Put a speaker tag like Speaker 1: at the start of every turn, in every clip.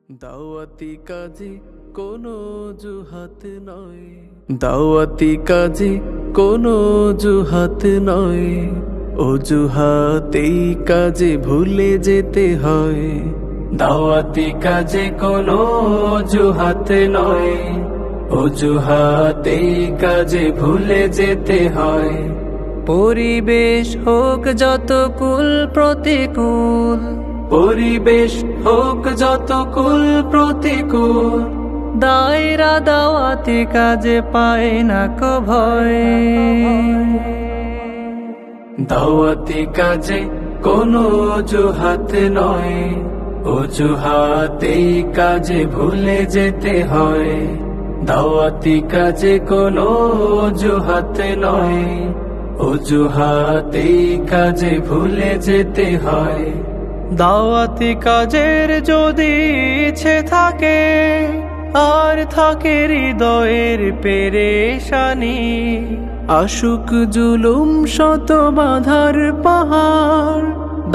Speaker 1: দাওয়াতি কাজে কোনো অজুহাত নয়, দাওয়াতি কাজে কোনো অজুহাত নয়, অজুহাতেই কাজে ভুলে যেতে হয়। দাওয়াতি কাজে কোনো অজুহাত নয়, অজুহাতেই কাজে ভুলে যেতে হয়। পরিবেশ হোক যত কুল প্রতিকূল, পরিবেশ হোক যত কুল প্রতিকূল, দায়রা দাওয়াতি কাজে পায় না কো ভয়। দাওয়াতি কাজে কোনো অজুহাত নয়, অজুহাতেই কাজে ভুলে যেতে হয়। দাওয়াতি কাজে কোনো অজুহাত নয়, অজুহাতেই কাজে ভুলে যেতে হয়। দাওয়াতি কাজের যদি ইচ্ছে থাকে, আর থাকে হৃদয়ের পেরেশানি, আশুক জুলুম শত বাধার পাহাড়,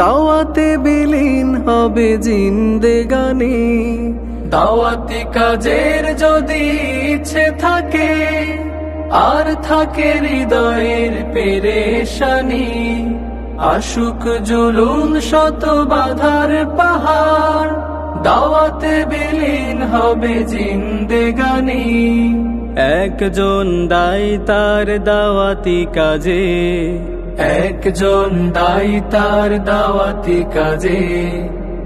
Speaker 1: দাওয়াতে বিলীন হবে জিন্দেগানি। দাওয়াতি কাজের যদি ইচ্ছে থাকে, আর থাকে হৃদয়ের পেরেশানি, আশুক জুলুম শত বাধার পাহাড়, দাওয়াতে বিলীন হবে জিন্দেগানি। একজন দায়ী তার দাওয়াতি কাজে, একজন দায়ী তার দাওয়াতি কাজে,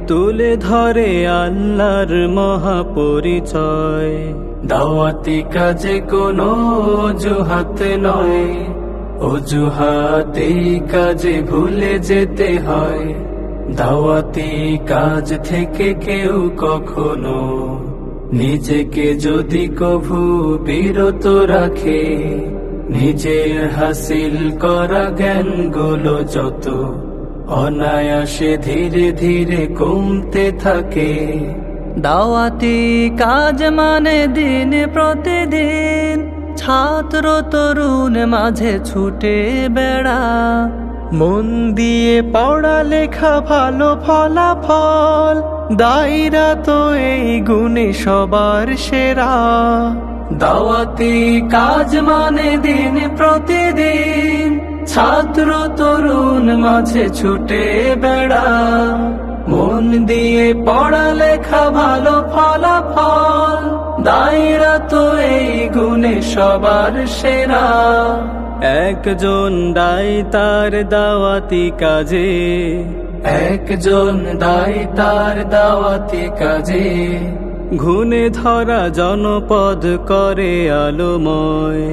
Speaker 1: তুলে ধরে আল্লাহর মহাপরিচয়। দাওয়াতি কাজে কোনো অজুহাত নয়, অজুহাতেই কাজে ভুলে যেতে হয়। দাওয়াতি কাজ থেকে কেউ কখনো নিজেকে যদি কভু বিরত রাখে, নিজের হাসিল করা জ্ঞানগুলো যত অনায়াসে ধীরে ধীরে কমতে থাকে। দাওয়াতি কাজ মানে দিন প্রতিদিন ছাত্র তরুণ মাঝে ছুটে বেড়া, মন দিয়ে পড়া লেখা ভালো ফলাফল, দায়রা তো এই গুণে সবার সেরা। দাওয়াতি কাজ মানে দিন প্রতিদিন ছাত্র তরুণ মাঝে ছুটে বেড়া, মন দিয়ে পড়া লেখা ভালো ফলাফল, দায়রা তো এই গুণে সবার সেরা। একজন দায়ী তার দাওয়াতি কাজে, একজন দায়ী তার দাওয়াতি কাজে, ঘুণে ধরা জনপদ করে আলোময়।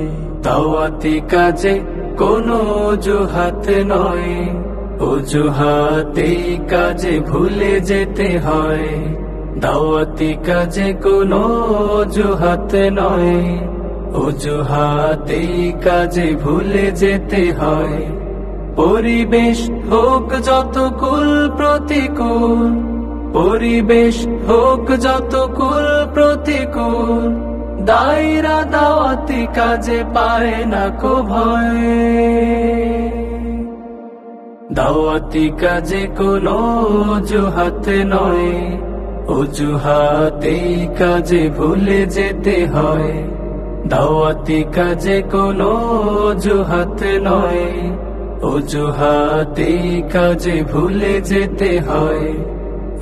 Speaker 1: দাওয়াতি কাজে কোনো অজুহাত নয়, অজুহাতেই কাজে ভুলে যেতে হয়। দাওয়াতি কাজে কোনো অজুহাত নয়, অজুহাতেই কাজে ভুলে যেতে হয়। পরিবেশ হোক যত কুল প্রতিকূল, পরিবেশ হোক যত কুল প্রতিকূল, দায়রা দাওয়াতি কাজে পায় না কো ভয়। দাওয়াতি কাজে কোনো অজুহাত নয়, অজুহাতেই কাজে ভুলে যেতে হয়। দাওয়াতি কাজে কোনো অজুহাত নয়, অজুহাতেই কাজে ভুলে যেতে হয়।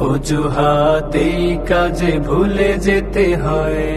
Speaker 1: অজুহাতেই কাজে ভুলে যেতে হয়।